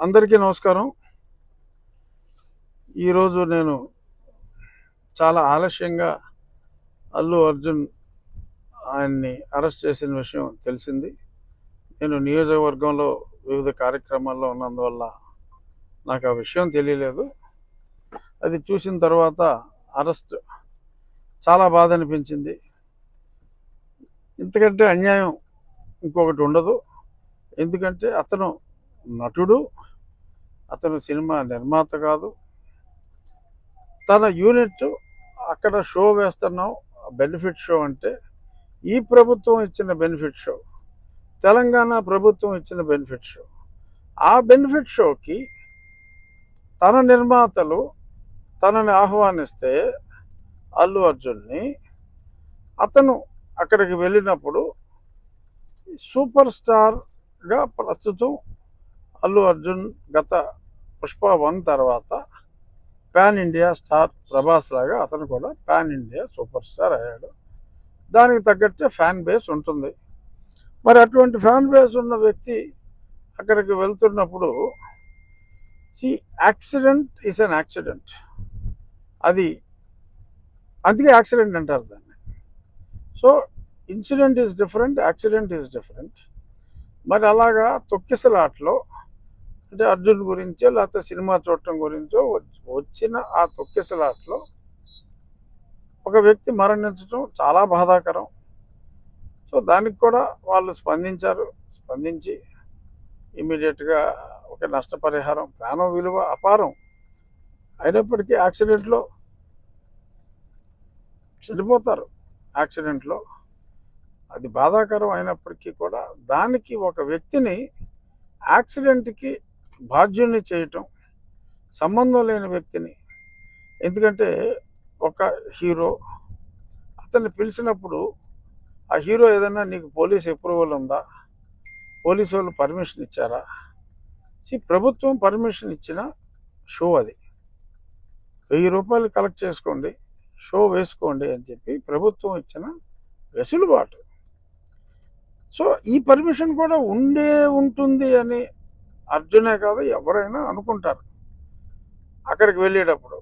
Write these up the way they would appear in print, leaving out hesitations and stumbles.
అందరికీ నమస్కారం. ఈరోజు నేను చాలా ఆలస్యంగా అల్లు అర్జున్ ఆయన్ని అరెస్ట్ చేసిన విషయం తెలిసింది. నేను నియోజకవర్గంలో వివిధ కార్యక్రమాల్లో ఉన్నందువల్ల నాకు ఆ విషయం తెలియలేదు. అది చూసిన తర్వాత అరెస్ట్ చాలా బాధ అనిపించింది. ఇంతకంటే అన్యాయం ఇంకొకటి ఉండదు. ఎందుకంటే అతను నటుడు, అతను సినిమా నిర్మాత కాదు. తన యూనిట్ అక్కడ షో వేస్తున్నాం, బెనిఫిట్ షో అంటే ఈ ప్రభుత్వం ఇచ్చిన బెనిఫిట్ షో, తెలంగాణ ప్రభుత్వం ఇచ్చిన బెనిఫిట్ షో. ఆ బెనిఫిట్ షోకి తన నిర్మాతలు తనని ఆహ్వానిస్తే అల్లు అర్జున్ని, అతను అక్కడికి వెళ్ళినప్పుడు సూపర్ స్టార్గా ప్రస్తుతం అల్లు అర్జున్ గత పుష్ప 1 తర్వాత పాన్ ఇండియా స్టార్ ప్రభాస్ లాగా అతను కూడా పాన్ ఇండియా సూపర్ స్టార్ అయ్యాడు. దానికి తగ్గట్టే ఫ్యాన్ బేస్ ఉంటుంది. మరి అటువంటి ఫ్యాన్ బేస్ ఉన్న వ్యక్తి అక్కడికి వెళ్తున్నప్పుడు యాక్సిడెంట్ ఈజ్ అన్ యాక్సిడెంట్. అది అందుకే యాక్సిడెంట్ అంటారు దాన్ని. So incident is different, accident is different. మరి అలాగా తొక్కిసలాట్లో అంటే అర్జున్ గురించో లేకపోతే సినిమా చూడటం గురించో వచ్చిన ఆ తొక్కిసలాట్లో ఒక వ్యక్తి మరణించడం చాలా బాధాకరం. సో దానికి కూడా వాళ్ళు స్పందించి ఇమీడియట్గా ఒక నష్టపరిహారం, ప్రాణం విలువ అపారం అయినప్పటికీ యాక్సిడెంట్లో చనిపోతారు. యాక్సిడెంట్లో అది బాధాకరం అయినప్పటికీ కూడా దానికి ఒక వ్యక్తిని యాక్సిడెంట్కి బాధ్యుల్ని చేయటం, సంబంధం లేని వ్యక్తిని. ఎందుకంటే ఒక హీరో అతన్ని పిలిచినప్పుడు ఆ హీరో ఏదన్నా నీకు పోలీస్ అప్రూవల్ ఉందా, పోలీసు వాళ్ళు పర్మిషన్ ఇచ్చారా? ప్రభుత్వం పర్మిషన్ ఇచ్చిన షో అది. 1000 రూపాయలు కలెక్ట్ చేసుకోండి, షో వేసుకోండి అని చెప్పి ప్రభుత్వం ఇచ్చిన వెసులుబాటు. సో ఈ పర్మిషన్ కూడా ఉంటుంది అని అర్జునే కాదు ఎవరైనా అనుకుంటారు అక్కడికి వెళ్ళేటప్పుడు.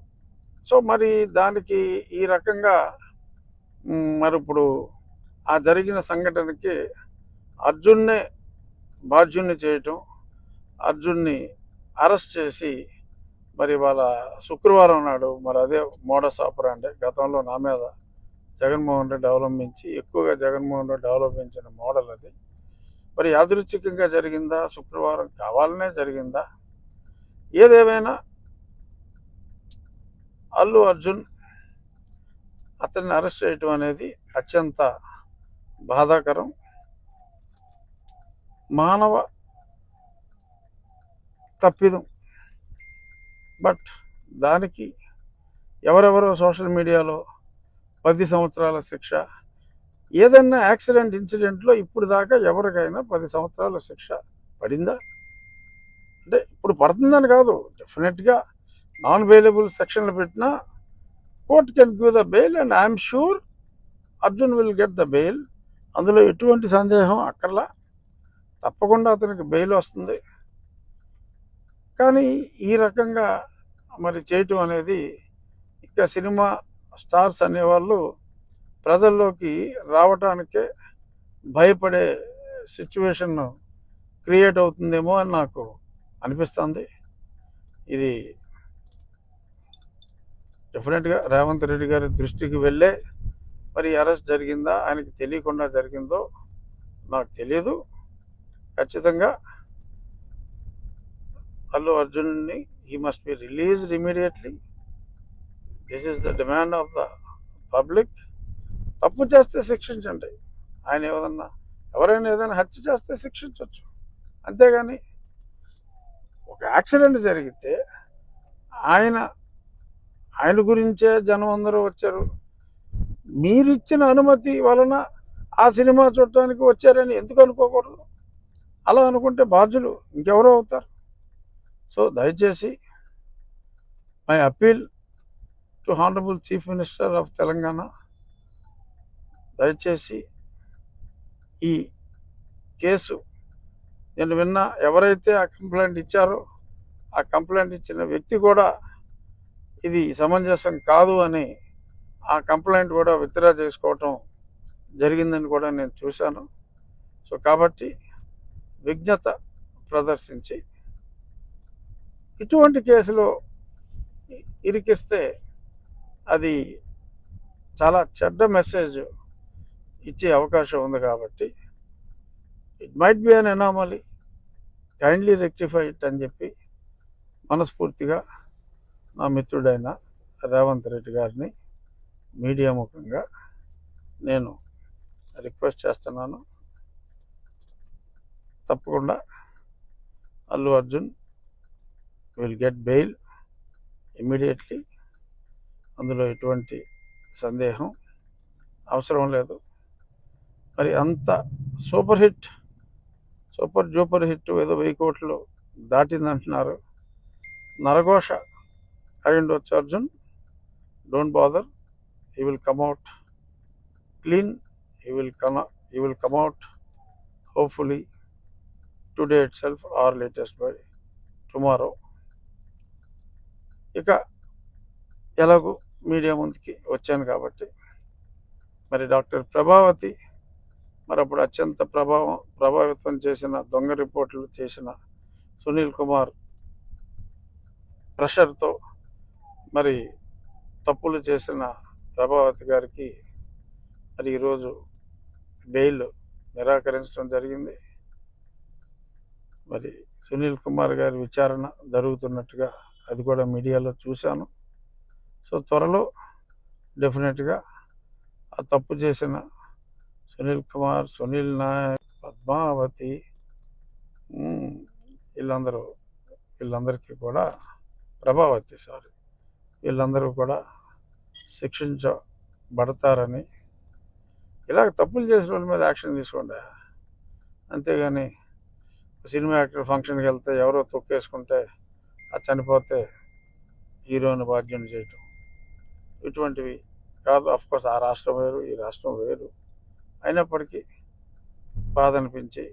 సో మరి దానికి ఈ రకంగా మరి ఇప్పుడు ఆ జరిగిన సంఘటనకి అర్జున్నే బాధ్యుణ్ణి చేయటం, అర్జున్ని అరెస్ట్ చేసి మరి వాళ్ళ శుక్రవారం నాడు మరి అదే మోడస్ ఆపరాండే గతంలో నా మీద జగన్మోహన్ రెడ్డి ఎక్కువగా జగన్మోహన్ రెడ్డి అవలంబించిన మోడల్ అది. మరి యాదృచ్ఛికంగా జరిగిందా, శుక్రవారం కావాలనే జరిగిందా? ఏదేమైనా అల్లు అర్జున్ అతన్ని అరెస్ట్ చేయటం అనేది అత్యంత బాధాకరం. మానవ తప్పిదం. బట్ దానికి ఎవరెవరో సోషల్ మీడియాలో 10 సంవత్సరాల శిక్ష, ఏదన్నా యాక్సిడెంట్ ఇన్సిడెంట్లో ఇప్పుడు దాకా ఎవరికైనా 10 సంవత్సరాల శిక్ష పడిందా? అంటే ఇప్పుడు పడుతుందని కాదు, డెఫినెట్గా నాన్ బెయిలబుల్ సెక్షన్లు పెట్టినా court can give the bail and I'm sure Arjun will get the bail. అందులో ఎటువంటి సందేహం అక్కర్లా, తప్పకుండా అతనికి బెయిల్ వస్తుంది. కానీ ఈ రకంగా మరి చేయటం అనేది, ఇంకా సినిమా స్టార్స్ అనేవాళ్ళు ప్రజల్లోకి రావటానికే భయపడే సిచ్యువేషన్ క్రియేట్ అవుతుందేమో అని నాకు అనిపిస్తుంది. ఇది డెఫినెట్గా రేవంత్ రెడ్డి గారి దృష్టికి వెళ్ళే మరి అరెస్ట్ జరిగిందా, ఆయనకి తెలియకుండా జరిగిందో నాకు తెలియదు. ఖచ్చితంగా అల్లు అర్జున్ని he must be released immediately. This is the demand of the public. తప్పు చేస్తే శిక్షించండి. ఆయన ఎవరైనా ఏదైనా హత్య చేస్తే శిక్షించవచ్చు, అంతేగాని ఒక యాక్సిడెంట్ జరిగితే ఆయన గురించే జనం అందరూ వచ్చారు, మీరిచ్చిన అనుమతి వలన ఆ సినిమా చూడటానికి వచ్చారని ఎందుకు అనుకోకూడదు? అలా అనుకుంటే బాధ్యులు ఇంకెవరో అవుతారు. సో దయచేసి my appeal to honourable chief minister of Telangana, దయచేసి ఈ కేసు నేను ఎవరైతే ఆ కంప్లైంట్ ఇచ్చారో ఆ కంప్లైంట్ ఇచ్చిన వ్యక్తి కూడా ఇది సమంజసం కాదు అని ఆ కంప్లైంట్ కూడా విత్డ్రా చేసుకోవటం జరిగిందని కూడా నేను చూశాను. సో కాబట్టి విజ్ఞత ప్రదర్శించి ఇటువంటి కేసులో ఇరికిస్తే అది చాలా చెడ్డ మెసేజ్ ఇచ్చే అవకాశం ఉంది. కాబట్టి it might be an anomaly, kindly rectify it అని చెప్పి మనస్ఫూర్తిగా నా మిత్రుడైన రేవంత్ రెడ్డి గారిని మీడియా ముఖంగా నేను రిక్వెస్ట్ చేస్తున్నాను. తప్పకుండా Allu Arjun will get bail immediately. అందులో ఎటువంటి సందేహం అవసరం లేదు. మరి అంత సూపర్ డూపర్ హిట్ ఏదో 1000 కోట్లు దాటిందంటున్నారు. నరఘోష అయి ఉండొచ్చు Arjun. Don't bother, he will come out clean. He will come out hopefully today itself or latest by tomorrow. ఇక ఎలాగూ మీడియా ముందుకి వచ్చాను కాబట్టి మరి డాక్టర్ ప్రభావతి మరి అప్పుడు అత్యంత ప్రభావితం చేసిన దొంగ రిపోర్టులు చేసిన సునీల్ కుమార్ ప్రెషర్తో మరి తప్పులు చేసిన ప్రభావతి గారికి మరి ఈరోజు బెయిల్ నిరాకరించడం జరిగింది. మరి సునీల్ కుమార్ గారి విచారణ జరుగుతున్నట్టుగా అది కూడా మీడియాలో చూశాను. సో త్వరలో డెఫినెట్గా ఆ తప్పు చేసిన సునీల్ కుమార్, సునీల్ నాయక్, పద్మావతి వీళ్ళందరికీ కూడా వీళ్ళందరూ కూడా శిక్షించబడతారని, ఇలాగ తప్పులు చేసిన వాళ్ళ మీద యాక్షన్ తీసుకోండి. అంతేగాని సినిమా యాక్టర్ ఫంక్షన్కి వెళ్తే ఎవరో తొక్కేసుకుంటే అది చనిపోతే హీరోని బాధ్యం చేయటం ఇటువంటివి కాదు. అఫ్కోర్స్ ఆ రాష్ట్రం వేరు, ఈ రాష్ట్రం వేరు. అయినప్పటికీ బాధ అనిపించి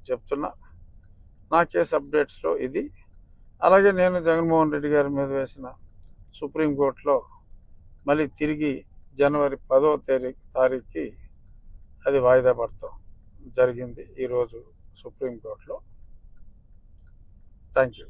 చెప్తున్నా. నా కేసు అప్డేట్స్లో ఇది. అలాగే నేను జగన్మోహన్ రెడ్డి గారి మీద వేసిన సుప్రీంకోర్టులో మళ్ళీ తిరిగి జనవరి 10వ తారీఖుకి అది వాయిదా పడతాం జరిగింది ఈరోజు సుప్రీంకోర్టులో. Thank you.